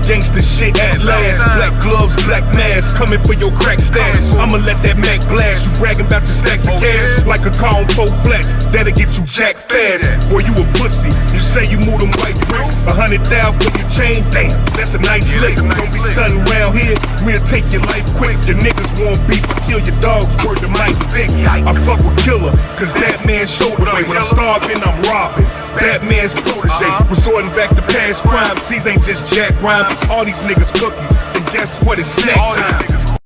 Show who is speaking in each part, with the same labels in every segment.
Speaker 1: gangsta shit at last. Black gloves, black mask, coming for your crack stash. I'ma let that Mac blast. You bragging about your stacks of cash like a car on 4 flats. That'll get you jacked fast. Boy, you a pussy. You say you move them white bricks. 100,000 for your chain, damn, that's a nice lick. Don't be stunning around here, we'll take your life quick. Your niggas want beef, I kill your dogs, word to Mike Vick. I fuck with Killer, cause that man showed the way. When I'm starving, I'm robbing. Batman's protege, resorting back to past crimes. These ain't just jack rhymes, all these niggas cookies. And guess what, it's snack time.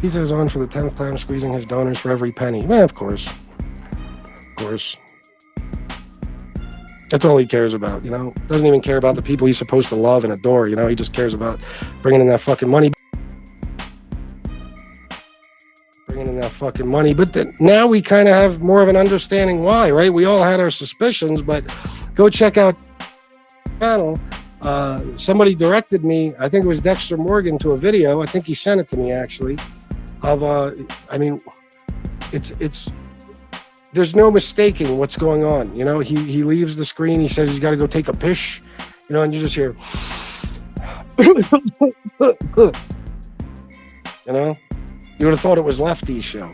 Speaker 2: He says on for the 10th time, squeezing his donors for every penny. Man, of course. Of course. That's all he cares about, you know? Doesn't even care about the people he's supposed to love and adore, you know? He just cares about bringing in that fucking money. But now we kind of have more of an understanding why, right? We all had our suspicions, but go check out the channel. Somebody directed me, I think it was Dexter Morgan, to a video. I think he sent it to me, actually. Of I mean, it's there's no mistaking what's going on. You know, he leaves the screen. He says he's got to go take a piss. You know, and you just hear, you know, you would have thought it was Lefty's show.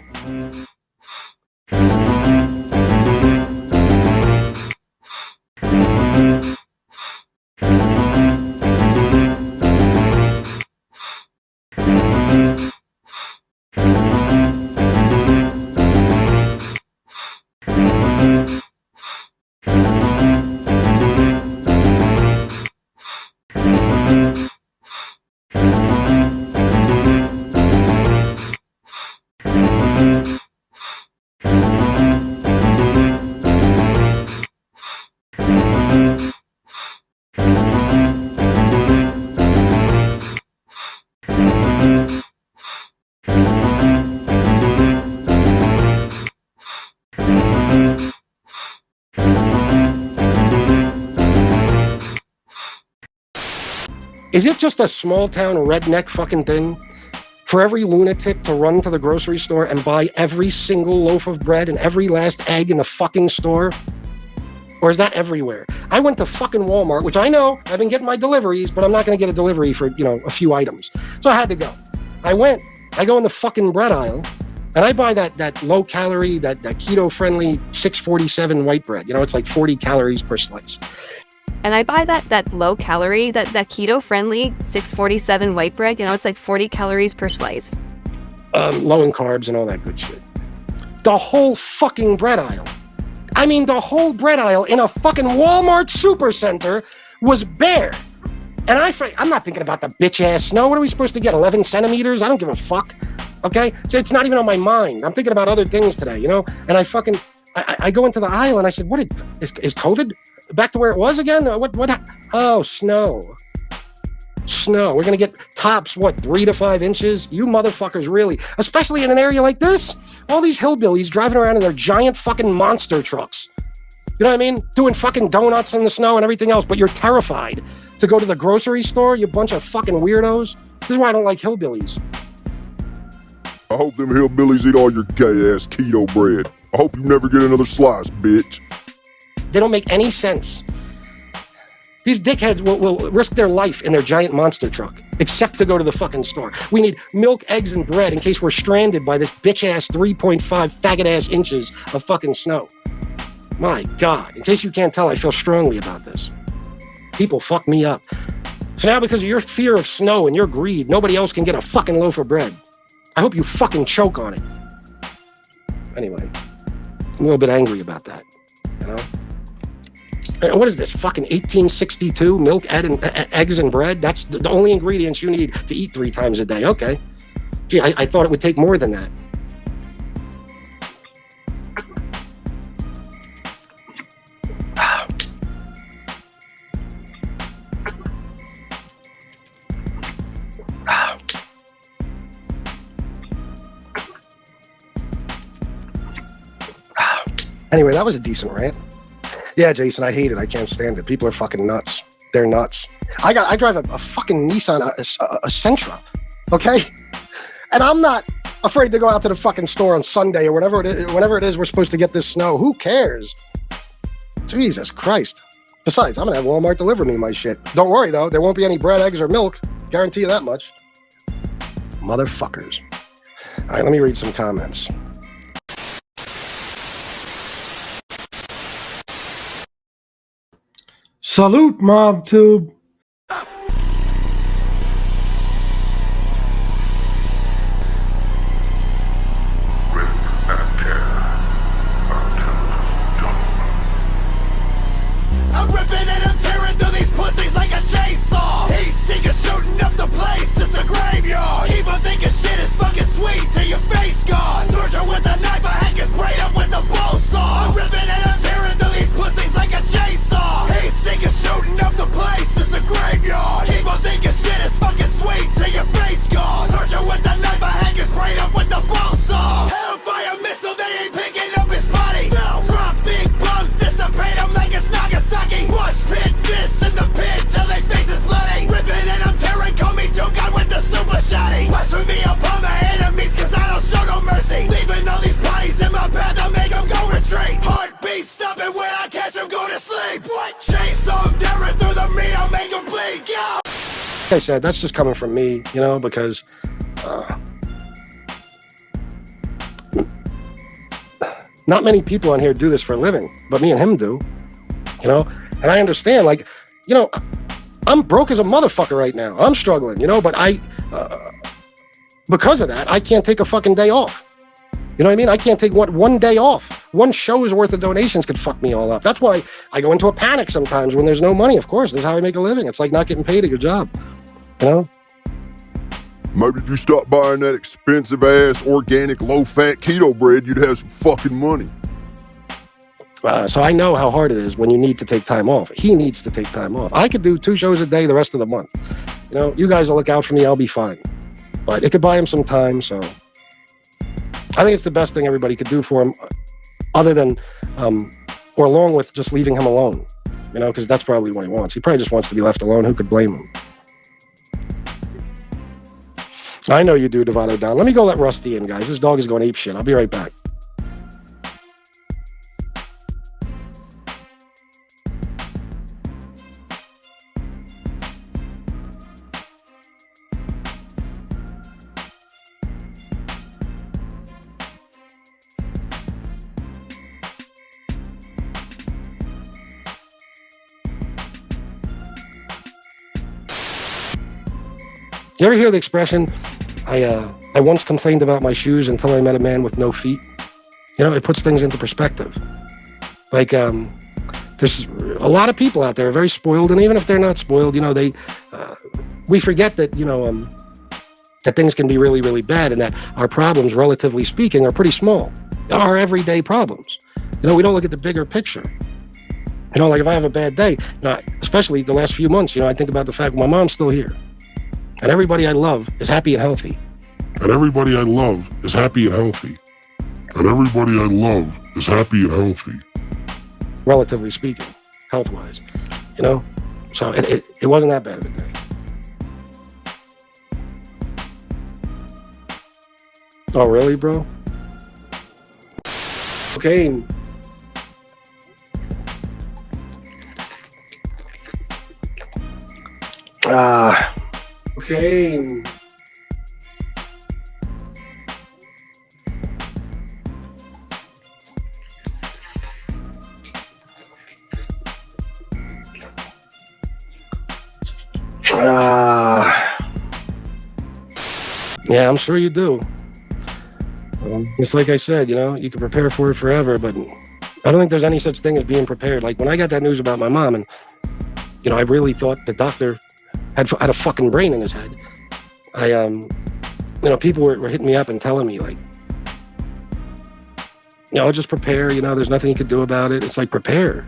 Speaker 2: Is it just a small town redneck fucking thing for every lunatic to run to the grocery store and buy every single loaf of bread and every last egg in the fucking store? Or is that everywhere? I went to fucking Walmart, which I know I've been getting my deliveries, but I'm not going to get a delivery for, you know, a few items. So I had to go. I go in the fucking bread aisle and I buy that low calorie, that keto friendly 647 white bread. You know, it's like 40 calories per slice.
Speaker 3: And I buy that low calorie, that keto friendly 647 white bread. You know, it's like 40 calories per slice.
Speaker 2: Low in carbs and all that good shit. The whole fucking bread aisle. I mean, the whole bread aisle in a fucking Walmart supercenter was bare. And I'm not thinking about the bitch ass snow. What are we supposed to get? 11 centimeters? I don't give a fuck. Okay? So it's not even on my mind. I'm thinking about other things today, you know? And I go into the aisle and I said, is COVID back to where it was again? Oh, snow. We're going to get tops, 3 to 5 inches? You motherfuckers really, especially in an area like this, all these hillbillies driving around in their giant fucking monster trucks. You know what I mean? Doing fucking donuts in the snow and everything else, but you're terrified to go to the grocery store, you bunch of fucking weirdos. This is why I don't like hillbillies.
Speaker 4: I hope them hillbillies eat all your gay-ass keto bread. I hope you never get another slice, bitch.
Speaker 2: They don't make any sense. These dickheads will risk their life in their giant monster truck, except to go to the fucking store. We need milk, eggs, and bread in case we're stranded by this bitch-ass 3.5 faggot-ass inches of fucking snow. My God. In case you can't tell, I feel strongly about this. People fuck me up. So now because of your fear of snow and your greed, nobody else can get a fucking loaf of bread. I hope you fucking choke on it. Anyway, I'm a little bit angry about that, you know? And what is this, fucking 1862? Milk, eggs, and bread? That's the only ingredients you need to eat 3 times a day. Okay. Gee, I thought it would take more than that. Anyway, that was a decent rant. Yeah, Jason, I hate it. I can't stand it. People are fucking nuts. They're nuts. I drive a fucking Nissan, a Sentra, okay? And I'm not afraid to go out to the fucking store on Sunday or whenever it is we're supposed to get this snow. Who cares? Jesus Christ. Besides, I'm gonna have Walmart deliver me my shit. Don't worry though, there won't be any bread, eggs, or milk. Guarantee you that much. Motherfuckers. All right, let me read some comments. Salute, MobTube.
Speaker 5: I'm ripping and I'm tearing through these pussies like a chainsaw. Heat seeker shooting up the place, it's a graveyard. Keep on thinking shit is fucking sweet till your face gone. Surgeon with a knife, I had get sprayed up with a bow saw. I'm ripping and I'm tearing through these pussies like a chainsaw. Heat seeker shooting up the place, it's a graveyard. Keep on thinking shit is fucking sweet till your face gone. Surgeon with a knife, I had get sprayed up with a bow saw. Hellfire missile, they ain't picking up his body. No. Drop big bombs, dissipate them like it's Nagasaki. Wash pit fists in the pit till their faces bloody. Ripping and I'm tearing, call me Dugan with the super shotty. Watch for me upon my enemies, cause I don't show no mercy. Leaving all these bodies in my path, I make them go retreat. Heartbeat stopping when I catch them go to sleep. What? Chainsaw them tearing through the meat, I'll make them bleed. Go!
Speaker 2: Like I said, that's just coming from me, you know, because not many people on here do this for a living, but me and him do, you know, and I understand, like, you know, I'm broke as a motherfucker right now. I'm struggling, you know, but because of that, I can't take a fucking day off. You know what I mean? I can't take one day off. One show's worth of donations could fuck me all up. That's why I go into a panic sometimes when there's no money. Of course, this is how I make a living. It's like not getting paid at your job, you know?
Speaker 4: Maybe if you stop buying that expensive ass organic low-fat keto bread, you'd have some fucking money.
Speaker 2: So I know how hard it is when you need to take time off. He needs to take time off. I could do 2 shows a day the rest of the month. You know, you guys will look out for me. I'll be fine. But it could buy him some time. So I think it's the best thing everybody could do for him, other than, or along with just leaving him alone. You know, because that's probably what he wants. He probably just wants to be left alone. Who could blame him? I know you do, Devato Down. Let me go let Rusty in, guys. This dog is going ape shit. I'll be right back. You ever hear the expression, I once complained about my shoes until I met a man with no feet? You know, it puts things into perspective. Like, there's a lot of people out there are very spoiled, and even if they're not spoiled, you know, we forget that, you know, that things can be really, really bad, and that our problems, relatively speaking, are pretty small. Our everyday problems. You know, we don't look at the bigger picture. You know, like if I have a bad day, you know, especially the last few months, you know, I think about the fact my mom's still here. And everybody I love is happy and healthy.
Speaker 6: And everybody I love is happy and healthy. And everybody I love is happy and healthy.
Speaker 2: Relatively speaking, health-wise, you know? So it wasn't that bad of a day. Oh, really, bro? Okay. Okay. Yeah, I'm sure you do. It's like I said, you know, you can prepare for it forever, but I don't think there's any such thing as being prepared. Like when I got that news about my mom, and, you know, I really thought the doctor had a fucking brain in his head. You know, people were hitting me up and telling me, like, you know, just prepare, you know, there's nothing you could do about it. It's like, prepare.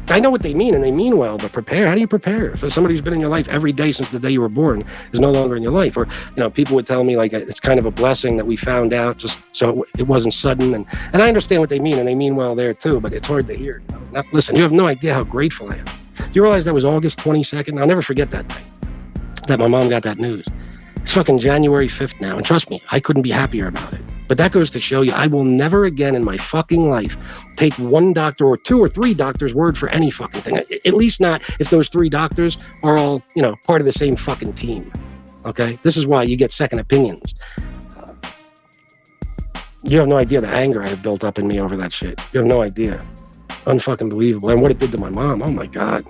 Speaker 2: I know what they mean, and they mean well, but prepare. How do you prepare? If somebody who's been in your life every day since the day you were born is no longer in your life, or, you know, people would tell me, like, it's kind of a blessing that we found out just so it wasn't sudden. And I understand what they mean, and they mean well there too, but it's hard to hear. You know? Now, listen, you have no idea how grateful I am. Do you realize that was August 22nd? I'll never forget that day that my mom got that news. It's fucking January 5th now, and trust me, I couldn't be happier about it. But that goes to show you, I will never again in my fucking life take one doctor or two or three doctors' word for any fucking thing. At least not if those three doctors are all, part of the same fucking team. Okay? This is why you get second opinions. You have no idea the anger I have built up in me over that shit. You have no idea. Unfucking believable. And what it did to my mom, oh my God.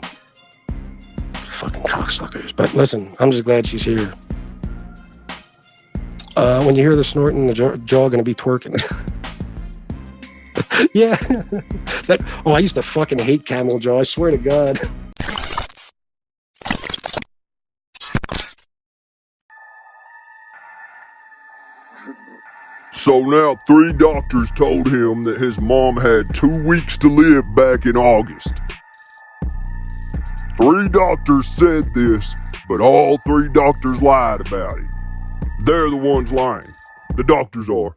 Speaker 2: Fucking cocksuckers. But listen, I'm just glad she's here. When you hear the snorting, the jaw gonna be twerking. Yeah. I used to fucking hate camel jaw, I swear to God.
Speaker 4: So now 3 doctors told him that his mom had 2 weeks to live back in August. 3 doctors said this, but all 3 doctors lied about it. They're the ones lying. The doctors are.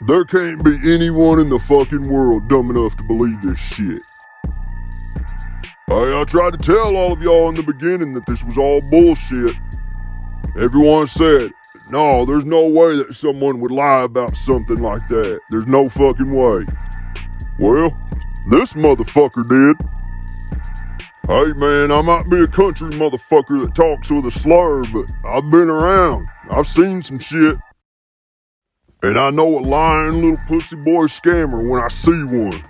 Speaker 4: There can't be anyone in the fucking world dumb enough to believe this shit. I tried to tell all of y'all in the beginning that this was all bullshit. Everyone said, no, there's no way that someone would lie about something like that. There's no fucking way. Well, this motherfucker did. Hey man, I might be a country motherfucker that talks with a slur, but I've been around. I've seen some shit. And I know a lying little pussy boy scammer when I see one.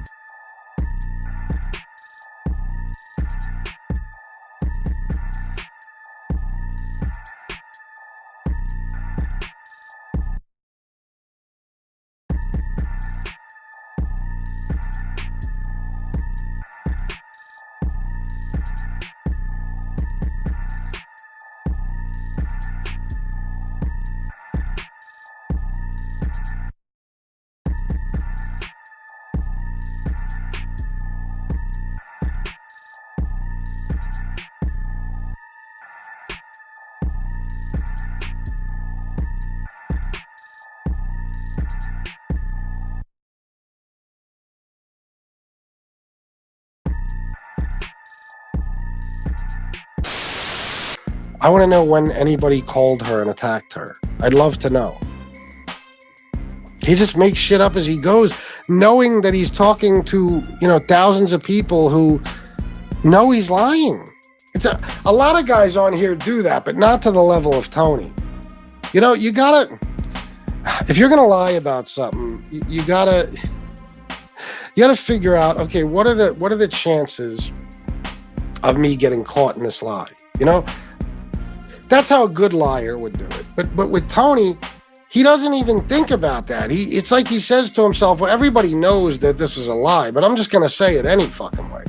Speaker 2: I want to know when anybody called her and attacked her. I'd love to know. He just makes shit up as he goes, knowing that he's talking to, thousands of people who know he's lying. It's a lot of guys on here do that, but not to the level of Tony. You gotta, if you're gonna lie about something, you gotta figure out, okay, what are the chances of me getting caught in this lie? That's how a good liar would do it. But with Tony, he doesn't even think about that. It's like he says to himself, well, everybody knows that this is a lie, but I'm just going to say it any fucking way.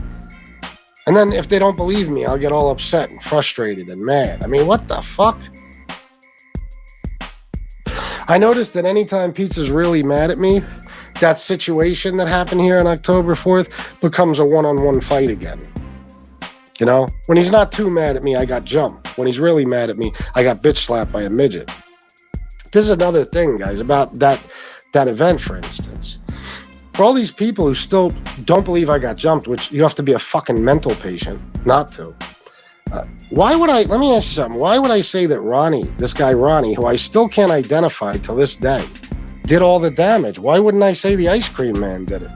Speaker 2: And then if they don't believe me, I'll get all upset and frustrated and mad. I mean, what the fuck? I noticed that anytime Pizza's really mad at me, that situation that happened here on October 4th becomes a one-on-one fight again. When he's not too mad at me, I got jumped. When he's really mad at me, I got bitch slapped by a midget. This is another thing, guys, about that event, for instance. For all these people who still don't believe I got jumped, which you have to be a fucking mental patient not to. Let me ask you something. Why would I say that Ronnie, this guy Ronnie, who I still can't identify till this day, did all the damage? Why wouldn't I say the ice cream man did it?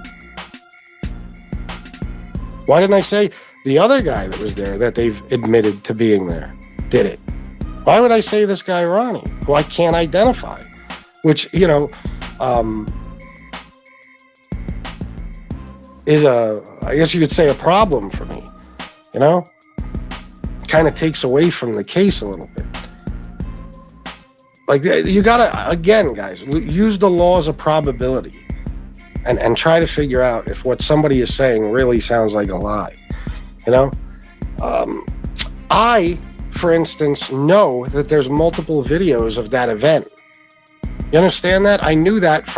Speaker 2: Why didn't I say the other guy that was there that they've admitted to being there did it? Why would I say this guy Ronnie, who I can't identify? Which, is I guess you could say, a problem for me, Kind of takes away from the case a little bit. Like, you gotta, again, guys, use the laws of probability and try to figure out if what somebody is saying really sounds like a lie. I, for instance, know that there's multiple videos of that event. You understand that? I knew that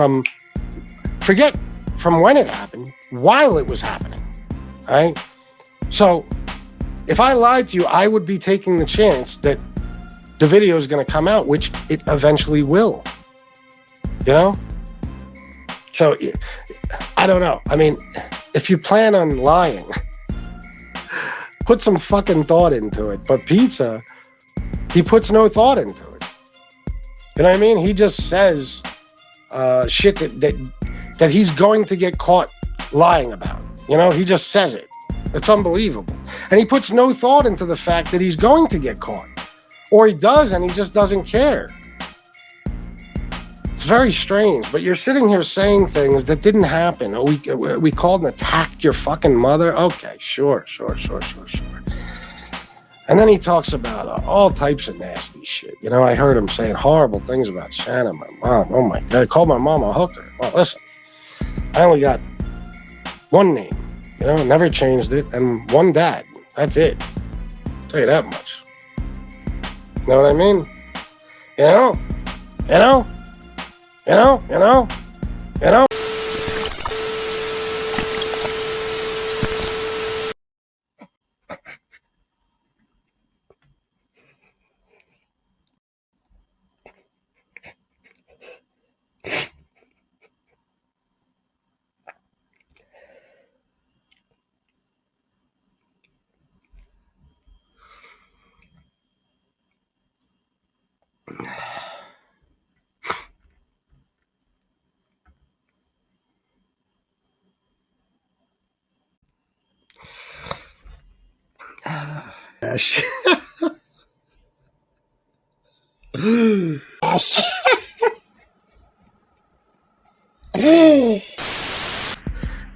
Speaker 2: forget from when it happened, while it was happening. All right? So, if I lied to you, I would be taking the chance that the video is going to come out, which it eventually will. So, I don't know. I mean, if you plan on lying, put some fucking thought into it. But Pizza, he puts no thought into it. You know what I mean? He just says shit that he's going to get caught lying about. You know, he just says it. It's unbelievable. And he puts no thought into the fact that he's going to get caught. Or he does, and he just doesn't care. It's very strange, but you're sitting here saying things that didn't happen. Oh, we called and attacked your fucking mother? Okay, sure. And then he talks about all types of nasty shit. You know, I heard him saying horrible things about Shannon, my mom. Oh my God, I called my mom a hooker. Well, listen, I only got one name, you know, never changed it, and one dad. That's it. I'll tell you that much. You know what I mean? You know?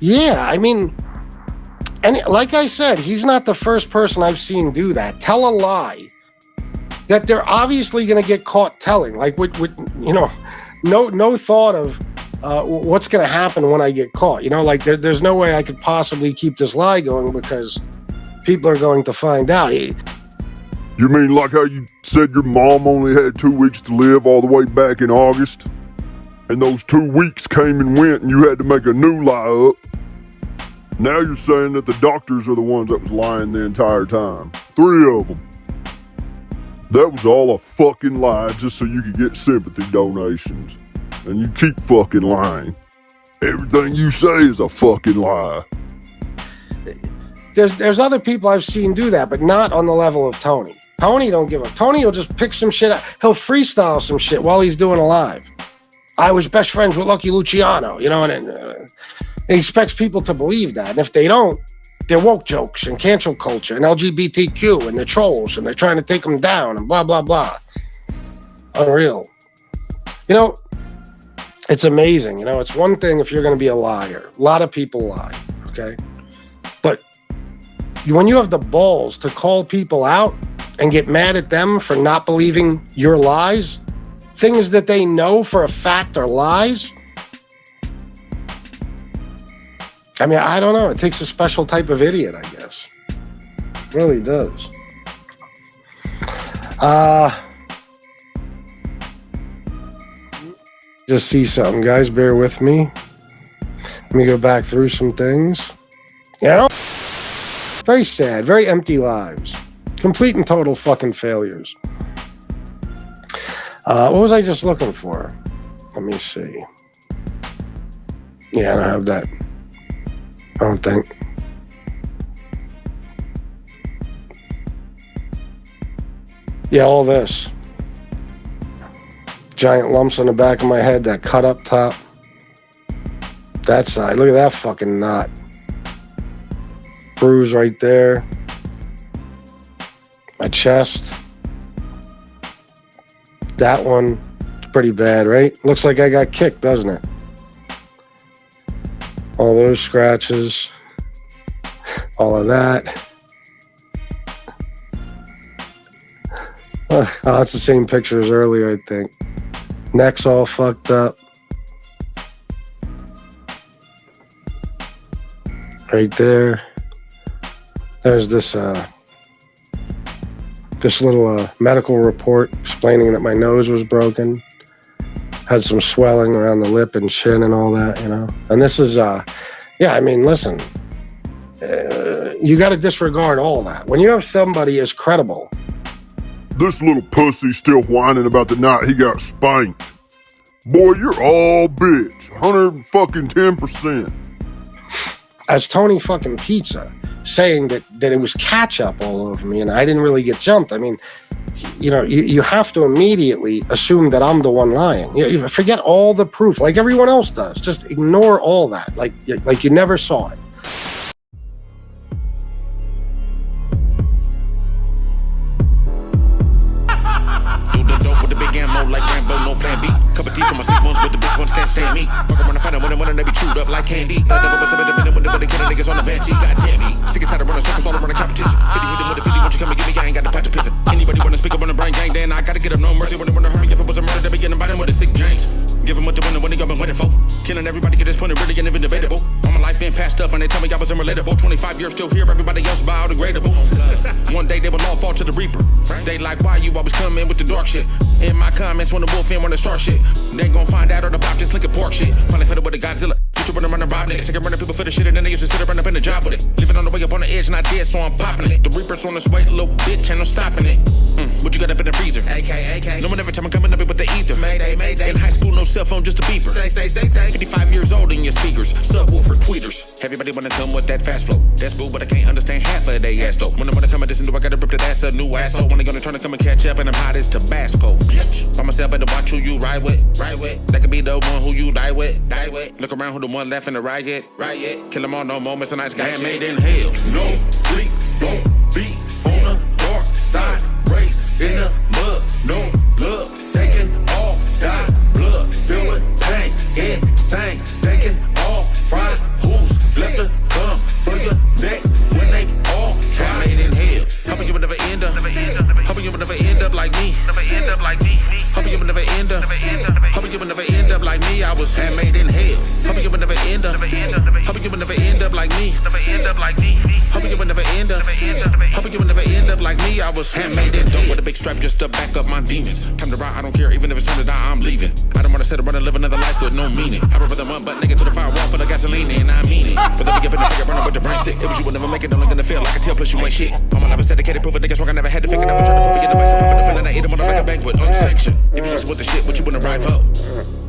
Speaker 2: Yeah, I mean, and like I said, he's not the first person I've seen do that. Tell a lie that they're obviously going to get caught telling, like with you know, no thought of what's going to happen when I get caught. You know, like there's no way I could possibly keep this lie going because people are going to find out.
Speaker 4: You mean like how you said your mom only had 2 weeks to live all the way back in August? And those 2 weeks came and went and you had to make a new lie up? Now you're saying that the doctors are the ones that was lying the entire time. 3 of them. That was all a fucking lie just so you could get sympathy donations. And you keep fucking lying. Everything you say is a fucking lie.
Speaker 2: There's other people I've seen do that, but not on the level of Tony. Tony don't give a... Tony will just pick some shit out. He'll freestyle some shit while he's doing a live. I was best friends with Lucky Luciano, you know, and he expects people to believe that. And if they don't, they're woke jokes and cancel culture and LGBTQ and they're trolls and they're trying to take them down and blah, blah, blah. Unreal. You know, it's amazing. You know, it's one thing if you're going to be a liar. A lot of people lie, okay? But when you have the balls to call people out and get mad at them for not believing your lies, things that they know for a fact are lies, I mean, I don't know. It takes a special type of idiot, I guess. It really does. Just see something, guys. Bear with me. Let me go back through some things. You know? Very sad. Very empty lives. Complete and total fucking failures. What was I just looking for? Let me see. Yeah, I don't have that. I don't think. Yeah, all this. Giant lumps on the back of my head, that cut up top. That side, look at that fucking knot. Bruise right there. My chest. That one, it's pretty bad, right? Looks like I got kicked, doesn't it? All those scratches. All of that. Oh, that's the same picture as earlier, I think. Neck's all fucked up. Right there. There's this little medical report explaining that my nose was broken. Had some swelling around the lip and chin and all that, you know. And this is, yeah, I mean, listen, you got to disregard all that. When you have somebody as credible.
Speaker 4: This little pussy's still whining about the night he got spanked. Boy, you're all bitch. 110%.
Speaker 2: As Tony fucking Pizza saying that it was catch up all over me and I didn't really get jumped. I mean, you have to immediately assume that I'm the one lying. You forget all the proof, like everyone else does. Just ignore all that, like you never saw it.
Speaker 7: Like Rambo, no plan B. Cup of tea for my sick ones, but the bitch ones can't stand me. Fuck around and find out when they be chewed up like candy. I never what's up in the minute when they killing niggas on the bench. Goddamn me. Sick and tired of running circles all around the competition. 50 hit them with a 50, won't you come and give me? I ain't got the pot to piss it. Anybody wanna speak up on the brain gang, then I gotta get up no mercy. When they wanna hurt me, if it was a murder, they be getting by them with a sick James. Give them what they want, what they y'all been waiting for. Killing everybody at this point, it really ain't even debatable. All my life been passed up, and they tell me I was unrelatable. 25 years still here, everybody else biodegradable. One day they will all fall to the reaper. They like, why you always come in with the dark shit? In my comments, when the wolf in, when the start shit. They gon' find out all about this liquor pork shit. Finally fed up with the Godzilla. You run around and rob niggas. Sick of running people for the shit, and then they used to sit around up in the job with it. Living on the way up on the edge, not dead, so I'm popping it. The reaper's on this way, little bitch, ain't no stopping it. What you got up in the freezer? AK. No one every time I'm coming up with the ether. Mayday. In high school, no cell phone, just a beeper. Say. 55 years old in your speakers. Subwoofer tweeters. Everybody wanna come with that fast flow. That's boo, but I can't understand half of they ass though. When I wanna come at this and do I gotta rip that ass a new asshole. When they gonna try to come and catch up and I'm hot as Tabasco. Bitch. By myself, better watch who you ride with. That could be the one who you die with. Look around who the one left in the riot. Kill them all, no moments, a nice guy made in hell. No sleep, won't be on the dark side. Race in the mud, no blood, taking all side blood, filled with pain, insane, taking all fried who's left to come for your neck when they all try made in hell. Hoping you would never end up, hoping you would never end up like me, hoping you would never end up, hoping you would never end up like me. I was handmade in hell. Hoping you would never end up, hoping you would never end up like me, hoping you would never end up, hoping you would never end up like me. I was handmade in hell with a big strap just to back up my demons. Time to ride, I don't care, even if it's time to die, I'm leaving. I don't wanna sit around and live another life with no meaning. I remember the one butt nigga to the firewall full of gasoline, and I mean it. But then we get up in the figure, running with the brain sick. It was you would never make it, don't look in the field like a tail, plus you ain't shit. All my life is dedicated, proof of niggas wrong, I never had to figure it out. Trying to prove it, get away from the feeling, I ate them on like a banquet, on section. If you listen with the shit, what you wanna ride for?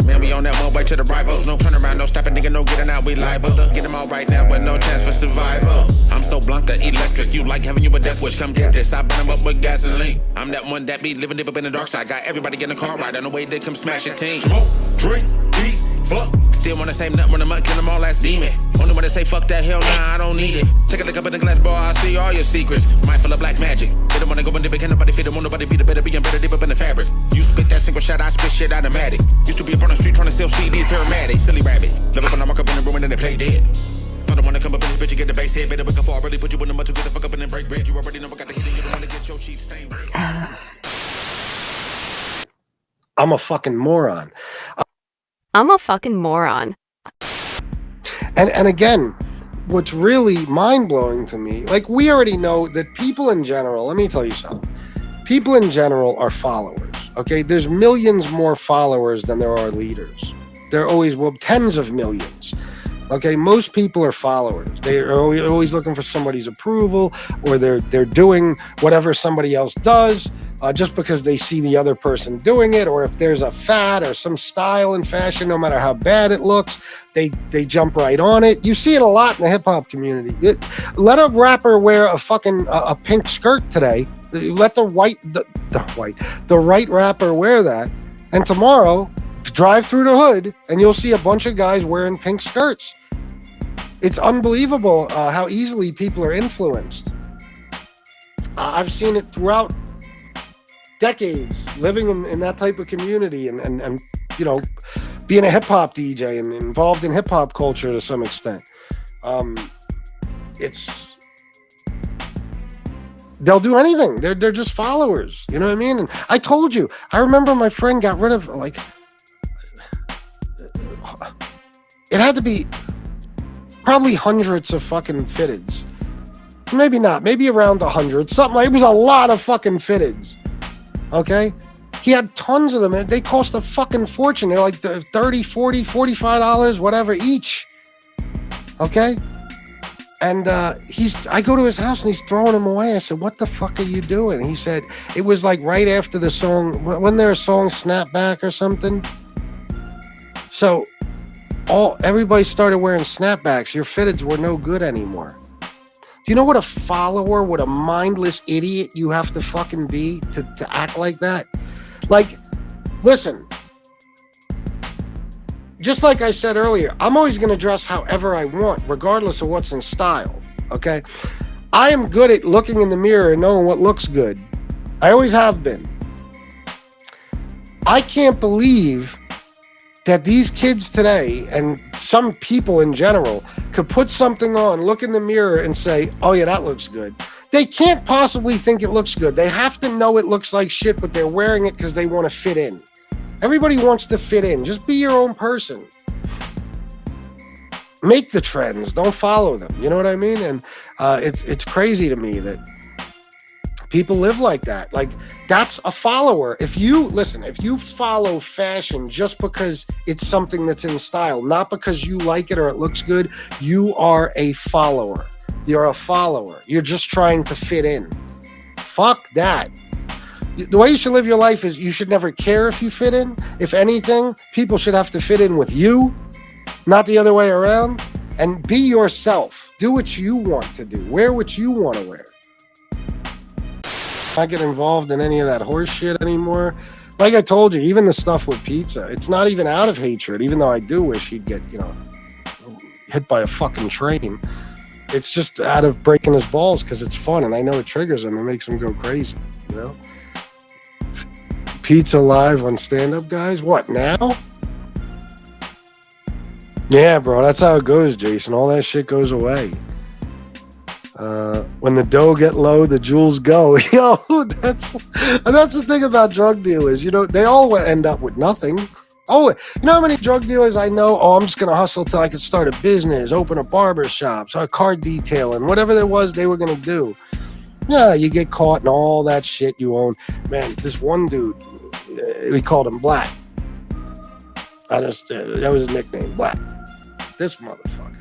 Speaker 7: Man, we on that one way to the rivals. No turnaround, no stopping, nigga, no getting out, we liable. Get them all right now, but no chance for survival. I'm so Blanca electric, you like having you a death wish. Come get this, I burn them up with gasoline. I'm that one that be living deep up in the dark side. Got everybody in the car ride on the way they come smash your team. Smoke, drink, eat, fuck. Still wanna say nothing, run them up, kill them all, that's demon. Only when they say fuck that, hell nah, I don't need it. Take a look up in the glass bar, I see all your secrets. Might full of black magic. They don't wanna go and dip it, can't nobody feed them, won't nobody be the better, being better deep up in the fabric. You spit that single shot, I spit shit automatic. Used to be up on the street trying to sell CDs, hermatic, silly rabbit. Love it when I walk up in the room and then they play dead. I don't wanna come up in this bitch and get the bass hit. Better wake up, I really put you in the mud to get the fuck up and then break bread. You already know I got the hit and you don't wanna get your sheep stained.
Speaker 2: I'm a fucking moron.
Speaker 3: I'm a fucking moron.
Speaker 2: And again, what's really mind-blowing to me, like, we already know that people in general, let me tell you something. People in general are followers, okay? There's millions more followers than there are leaders. There always will, tens of millions. Okay, most people are followers. They are always looking for somebody's approval, or they're doing whatever somebody else does just because they see the other person doing it, or if there's a fad or some style and fashion, no matter how bad it looks, they jump right on it. You see it a lot in the hip hop community. Let a rapper wear a fucking a pink skirt today. Let the right rapper wear that, and tomorrow drive through the hood and you'll see a bunch of guys wearing pink skirts. It's unbelievable how easily people are influenced. I've seen it throughout decades, living in that type of community and you know, being a hip hop DJ and involved in hip hop culture to some extent. They'll do anything. They're just followers. You know what I mean? And I told you, I remember my friend got rid of, like, it had to be probably hundreds of fucking fitteds. Maybe not, maybe around 100, something like, it was a lot of fucking fitteds. Okay? He had tons of them, and they cost a fucking fortune. They're like $30, $40, $45, whatever each. Okay? And I go to his house and he's throwing them away. I said, what the fuck are you doing? He said, it was like right after the song, wasn't there a song Snapback or something? So everybody started wearing snapbacks. Your fitteds were no good anymore. Do you know what a follower, what a mindless idiot you have to fucking be to act like that? Like, listen, just like I said earlier, I'm always going to dress however I want, regardless of what's in style, okay? I am good at looking in the mirror and knowing what looks good. I always have been. I can't believe that these kids today, and some people in general, could put something on, look in the mirror and say, oh yeah, that looks good. They can't possibly think it looks good. They have to know it looks like shit, but they're wearing it because they want to fit in. Everybody wants to fit in. Just be your own person. Make the trends. Don't follow them. You know what I mean? And it's crazy to me that people live like that. Like, that's a follower. If you follow fashion just because it's something that's in style, not because you like it or it looks good, you are a follower. You're a follower. You're just trying to fit in. Fuck that. The way you should live your life is you should never care if you fit in. If anything, people should have to fit in with you, not the other way around. And be yourself. Do what you want to do. Wear what you want to wear. Not get involved in any of that horse shit anymore. Like I told you, even the stuff with pizza, it's not even out of hatred, even though I do wish he'd get, hit by a fucking train. It's just out of breaking his balls because it's fun, and I know it triggers him and makes him go crazy, Pizza live on stand-up, guys? What, now? Yeah, bro, that's how it goes, Jason. All that shit goes away. When the dough get low, the jewels go. Yo, that's the thing about drug dealers. They all end up with nothing. Oh, you know how many drug dealers I know? Oh, I'm just going to hustle till I can start a business, open a barber shop, start car detailing, whatever there was they were going to do. Yeah, you get caught in all that shit you own. Man, this one dude, we called him Black. That was his nickname, Black. This motherfucker.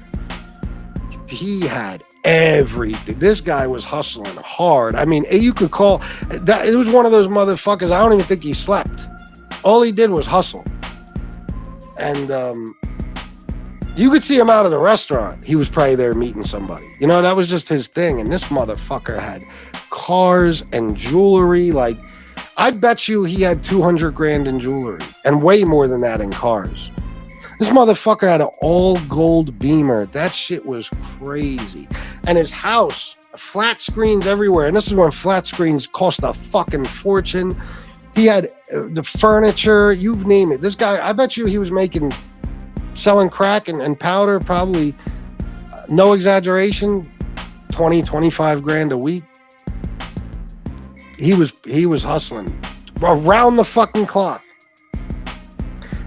Speaker 2: He had everything. This guy was hustling hard. I mean, you could call that. It was one of those motherfuckers. I don't even think he slept. All he did was hustle. And you could see him out of the restaurant. He was probably there meeting somebody. That was just his thing. And this motherfucker had cars and jewelry. Like, I bet you he had 200 grand in jewelry and way more than that in cars. This motherfucker had an all gold Beamer. That shit was crazy. And his house, flat screens everywhere. And this is when flat screens cost a fucking fortune. He had the furniture, you name it. This guy, I bet you he was selling crack and powder, probably, no exaggeration, 20, 25 grand a week. He was hustling around the fucking clock.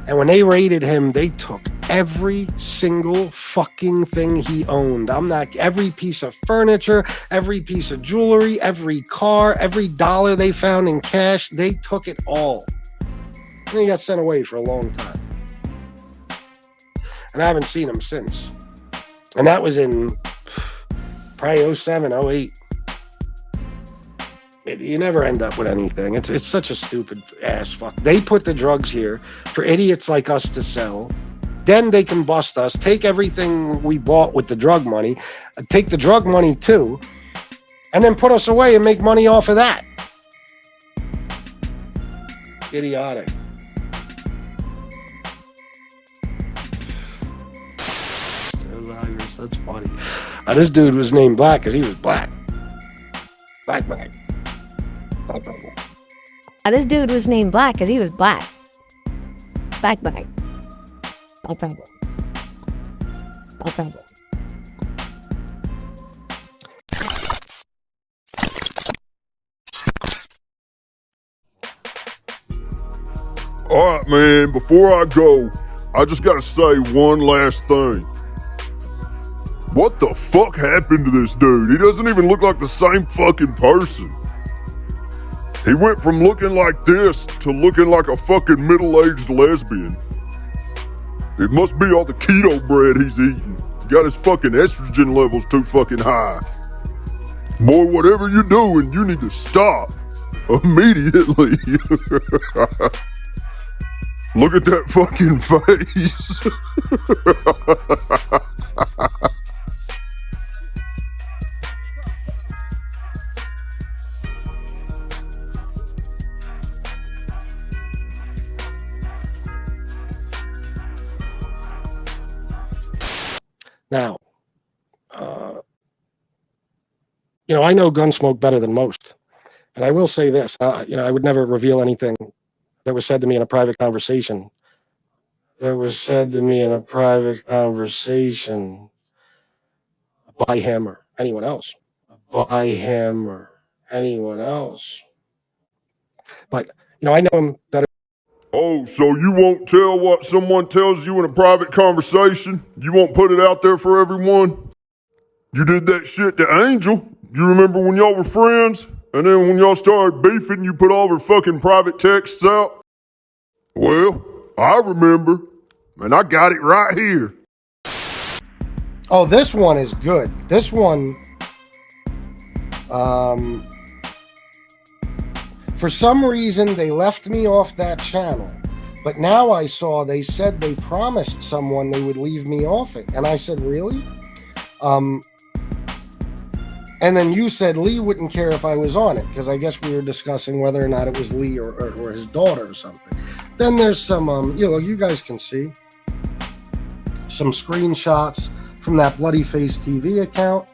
Speaker 2: And when they raided him, they took every single fucking thing he owned. Every piece of furniture, every piece of jewelry, every car, every dollar they found in cash, they took it all. And he got sent away for a long time. And I haven't seen him since. And that was in probably 07, 08. You never end up with anything. It's such a stupid ass fuck. They put the drugs here for idiots like us to sell. Then they can bust us, take everything we bought with the drug money, take the drug money too, and then put us away and make money off of that. Idiotic. That's funny. This dude was named Black because he was black. Black.
Speaker 8: This dude was named Black because he was black. Black.
Speaker 4: Alright, man, before I go, I just gotta say one last thing. What the fuck happened to this dude? He doesn't even look like the same fucking person. He went from looking like this to looking like a fucking middle-aged lesbian. It must be all the keto bread he's eating. Got his fucking estrogen levels too fucking high. Boy, whatever you're doing, you need to stop immediately. Look at that fucking face.
Speaker 2: Now, I know Gunsmoke better than most. And I will say this, I would never reveal anything that was said to me in a private conversation. By him or anyone else. But, I know him better.
Speaker 4: Oh, so you won't tell what someone tells you in a private conversation? You won't put it out there for everyone? You did that shit to Angel. You remember when y'all were friends? And then when y'all started beefing, you put all her fucking private texts out? Well, I remember. And I got it right here.
Speaker 2: Oh, this one is good. This one, for some reason, they left me off that channel. But now I saw they said they promised someone they would leave me off it. And I said, really? And then you said Lee wouldn't care if I was on it, because I guess we were discussing whether or not it was Lee or his daughter or something. Then there's some, you guys can see some screenshots from that Bloody Face TV account.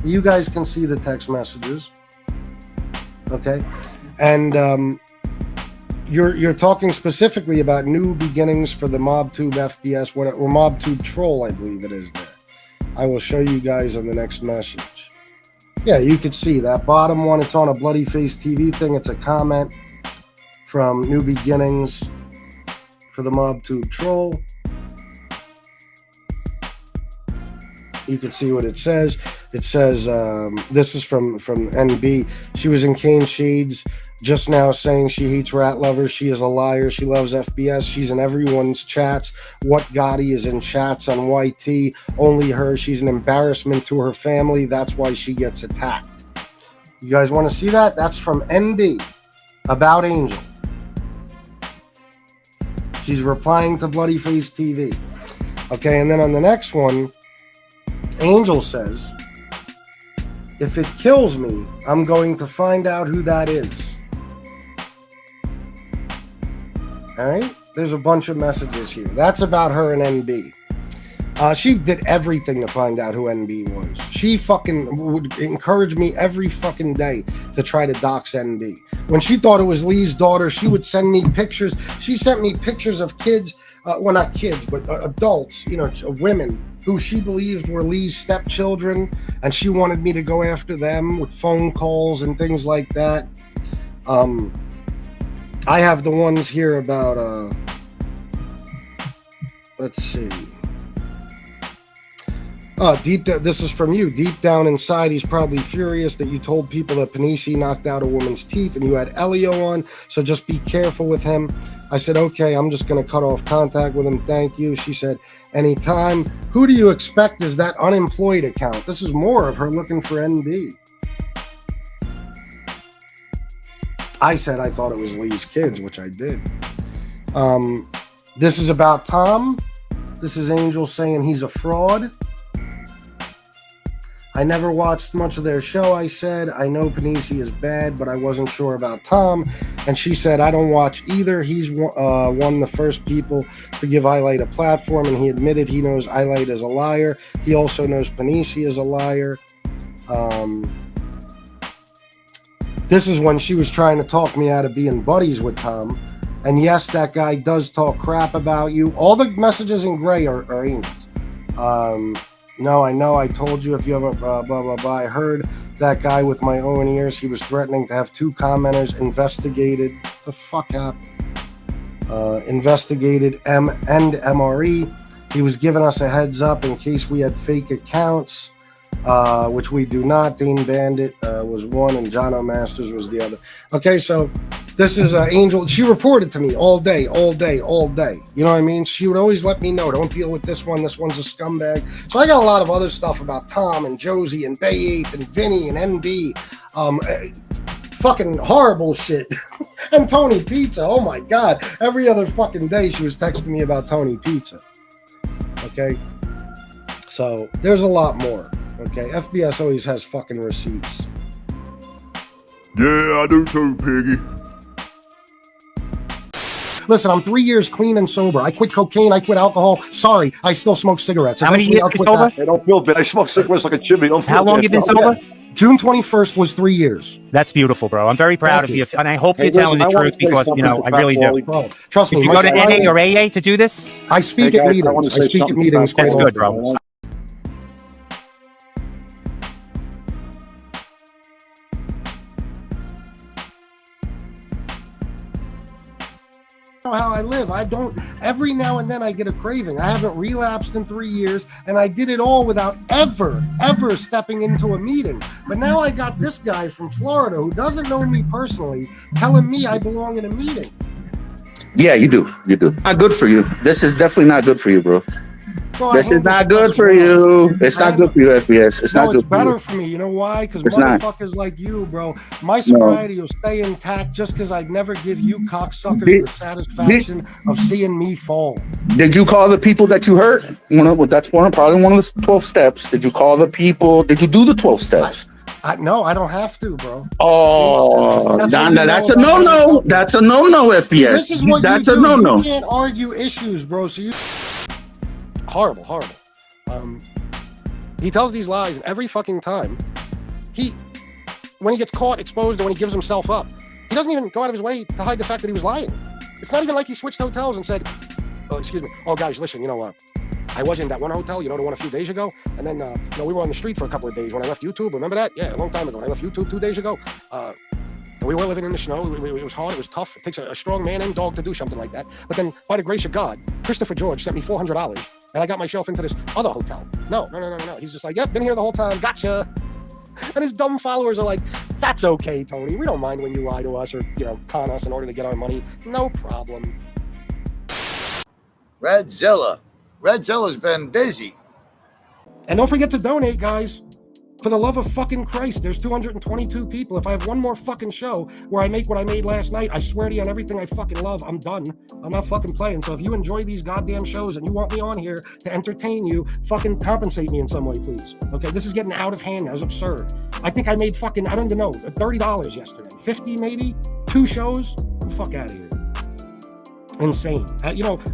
Speaker 2: You guys can see the text messages. Okay. And you're talking specifically about new beginnings for the MobTube FBS, or MobTube Troll, I believe it is there. I will show you guys on the next message. Yeah, you can see that bottom one. It's on a Bloody Face TV thing. It's a comment from New Beginnings for the MobTube Troll. You can see what it says. It says, this is from NB. She was in Cane Shades just now saying she hates rat lovers. She is a liar. She loves FBS. She's in everyone's chats. What Gotti is in chats on YT. Only her. She's an embarrassment to her family. That's why she gets attacked. You guys want to see that? That's from NB about Angel. She's replying to Bloody Face TV. Okay, and then on the next one, Angel says, if it kills me, I'm going to find out who that is. All right? There's a bunch of messages here. That's about her and NB. She did everything to find out who NB was. She fucking would encourage me every fucking day to try to dox NB. When she thought it was Lee's daughter, she would send me pictures. She sent me pictures of kids, well, not kids, but adults, women who she believed were Lee's stepchildren, and she wanted me to go after them with phone calls and things like that. I have the ones here about, let's see. This is from you. Deep down inside, he's probably furious that you told people that Panisi knocked out a woman's teeth and you had Elio on, so just be careful with him. I said, okay, I'm just going to cut off contact with him. Thank you. She said, anytime. Who do you expect is that unemployed account? This is more of her looking for NB. I said I thought it was Lee's kids, which I did. This is about Tom. This is Angel saying he's a fraud. I never watched much of their show, I said. I know Panisi is bad, but I wasn't sure about Tom. And she said, I don't watch either. He's one of the first people to give Eyelight a platform, and he admitted he knows Eyelight is a liar. He also knows Panisi is a liar. This is when she was trying to talk me out of being buddies with Tom. And yes, that guy does talk crap about you. All the messages in gray are Angels. No, I know. I told you if you have a blah, blah, blah. I heard that guy with my own ears. He was threatening to have 2 commenters investigated. What the fuck happened? Investigated and MRE. He was giving us a heads up in case we had fake accounts, which we do not. Dane Bandit was one and John O. Masters was the other. Okay, so this is Angel. She reported to me all day. You know what I mean? She would always let me know, don't deal with this one. This one's a scumbag. So I got a lot of other stuff about Tom and Josie and Bay 8 and Vinny and NB. Fucking horrible shit. And Tony Pizza. Oh my God. Every other fucking day she was texting me about Tony Pizza. Okay? So there's a lot more. Okay? FBS always has fucking receipts.
Speaker 4: Yeah, I do too, Piggy.
Speaker 2: Listen, I'm 3 years clean and sober. I quit cocaine. I quit alcohol. Sorry, I still smoke cigarettes.
Speaker 9: How many years
Speaker 2: I'll quit
Speaker 9: sober?
Speaker 2: that.
Speaker 10: Hey, don't feel bad. I smoke cigarettes like a chimney. Don't feel
Speaker 9: How long
Speaker 10: bad.
Speaker 9: you been
Speaker 10: No,
Speaker 9: sober?
Speaker 2: June 21st was 3 years.
Speaker 9: That's beautiful, bro. I'm very proud of you, and I hope
Speaker 10: Hey,
Speaker 9: you're telling the
Speaker 10: listen, I wanna
Speaker 9: truth
Speaker 10: say
Speaker 9: because
Speaker 10: something
Speaker 9: you know
Speaker 10: to
Speaker 9: I
Speaker 10: Fat
Speaker 9: really do.
Speaker 10: Wally.
Speaker 2: Bro, trust
Speaker 9: Did
Speaker 2: me.
Speaker 9: you
Speaker 2: my
Speaker 9: go to
Speaker 2: sobriety-
Speaker 9: NA or AA to do this?
Speaker 2: I speak
Speaker 10: Hey,
Speaker 2: at
Speaker 10: guys, I
Speaker 2: meetings.
Speaker 10: wanna
Speaker 2: I
Speaker 10: say
Speaker 2: speak at
Speaker 10: something
Speaker 2: meetings
Speaker 10: about
Speaker 2: quite
Speaker 9: That's good,
Speaker 2: often.
Speaker 9: bro.
Speaker 2: How I live. I don't, every now and then I get a craving. I haven't relapsed in 3 years, and I did it all without ever stepping into a meeting. But now I got this guy from Florida who doesn't know me personally telling me I belong in a meeting.
Speaker 11: Yeah, you do. You do. Not good for you. This is definitely not good for you, bro.
Speaker 2: Bro,
Speaker 11: This
Speaker 2: I
Speaker 11: is not
Speaker 2: handle
Speaker 11: good
Speaker 2: stress
Speaker 11: for
Speaker 2: well.
Speaker 11: you. It's not good for you, FPS. It's
Speaker 2: No,
Speaker 11: not
Speaker 2: it's
Speaker 11: good for you.
Speaker 2: better for me. You know why? Because
Speaker 11: It's not.
Speaker 2: motherfuckers like you, bro, my sobriety will stay intact just because I'd never give you cocksuckers the satisfaction of seeing me fall.
Speaker 11: Did you call the people that you hurt? That's probably one of the 12 steps. Did you call the people? Did you do the 12 steps?
Speaker 2: No, I don't have to, bro.
Speaker 11: Oh,
Speaker 2: That's
Speaker 11: that's
Speaker 2: what
Speaker 11: a
Speaker 2: you know
Speaker 11: no-no.
Speaker 2: about
Speaker 11: That's a no-no, FPS.
Speaker 2: This is what
Speaker 11: That's
Speaker 2: you
Speaker 11: a
Speaker 2: do.
Speaker 11: no-no.
Speaker 2: You can't argue issues, bro. So you horrible. He tells these lies, and every fucking time when he gets caught, exposed, or when he gives himself up, he doesn't even go out of his way to hide the fact that he was lying. It's not even like he switched hotels and said, "Oh, excuse me. Oh, guys, listen. You know, I was in that one hotel. You know, the one a few days ago, and then we were on the street for a couple of days when I left YouTube. Remember that? Yeah, a long time ago. When I left YouTube 2 days ago. We were living in the snow. It was hard. It was tough. It takes a strong man and dog to do something like that. But then, by the grace of God, Christopher George sent me $400, and I got myself into this other hotel. No. He's just like, yep, been here the whole time. Gotcha. And his dumb followers are like, that's okay, Tony. We don't mind when you lie to us or, con us in order to get our money. No problem.
Speaker 5: Redzilla's been busy.
Speaker 2: And don't forget to donate, guys. For the love of fucking Christ, there's 222 people. If I have one more fucking show where I make what I made last night, I swear to you on everything I fucking love, I'm done. I'm not fucking playing. So if you enjoy these goddamn shows and you want me on here to entertain you, fucking compensate me in some way, please. Okay, this is getting out of hand now. It's absurd. I think I made fucking, I don't even know, $30 yesterday. 50 maybe? 2 shows? Get the fuck out of here. Insane.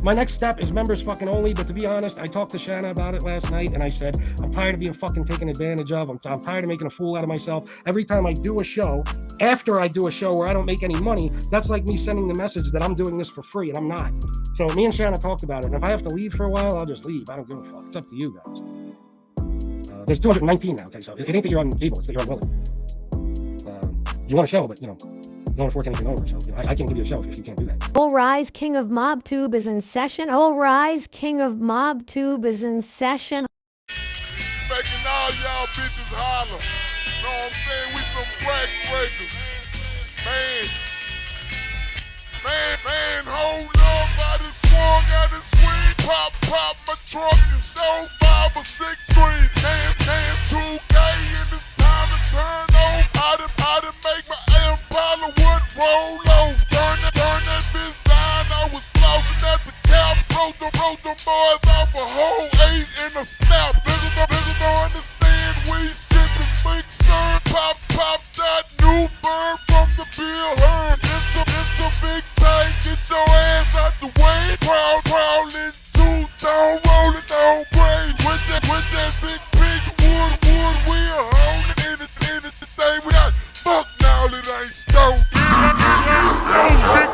Speaker 2: My next step is members fucking only, but to be honest, I talked to Shanna about it last night, and I said, I'm tired of being fucking taken advantage of. I'm tired of making a fool out of myself. Every time I do a show, after I do a show where I don't make any money, that's like me sending the message that I'm doing this for free, and I'm not. So me and Shanna talked about it, and if I have to leave for a while, I'll just leave. I don't give a fuck. It's up to you guys. There's 219 now, okay? So it ain't that you're unable, it's that you're unwilling. You want a show, but, you don't work anything over, so I can't give you a show if you can't do that.
Speaker 8: All Rise, King of MobTube is in session. All Rise, King of MobTube is in session.
Speaker 12: Making all y'all bitches holler. Know what I'm saying? We some crack breakers. Man, hold up. I done swung out the swing. Pop my truck and show 5 or 6 screens. Dance 2K and it's time to turn over. I done make my Impala wood roll over. Turn that bitch down. I was flossing at the cap. Broke the boys off a whole 8 in a snap. Niggas don't understand. We sippin' Big Sur. Pop that new bird from the beer herd. It's the big tank. Get your ass out the way. Prowling 2-tone, rolling on grade. With that big wood, we are holding anything we got. Fuck now, it ain't stone. It ain't stone. Big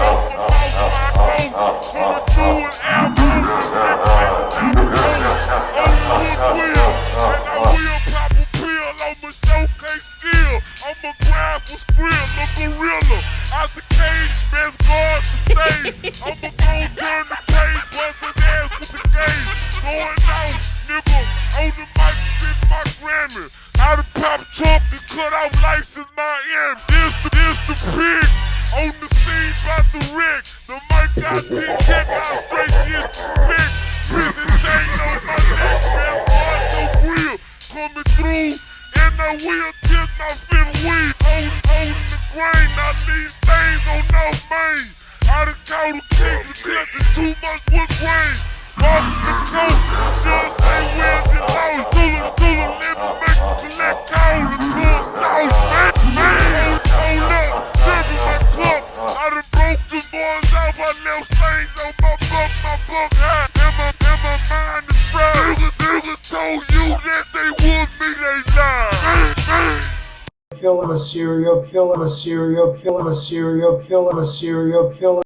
Speaker 12: up my mouse, my goat. Coming through an album. The big faces out the wood wheel. And I will pop a pill on my showcase skill. I'm a graph with skrill, a gorilla. Out the cage, best guard the stage. I'ma go turn the page, bust his ass with the gauge. Going out, nigga, on the mic, spit my Grammy. Out of pop truck and cut off license my M. This the pig, on the scene, bout the wreck. The mic got 10 check, out straight get the split. Prison chain on my neck, best guard so real. Coming through, and I will tip my fifth weed. Holding the grain, I need stains on no main. I done caught a case with clutching too much wood grain. Walking the coast, just say where's your nose. Do the never make me collect cold until I'm sauce. Man, hold up, serving my cup. I done broke the boys out And my mind is fried. Niggas told you that they would me, they lied.
Speaker 5: Killing a serial, killing a serial, killing a serial, killing a serial, killing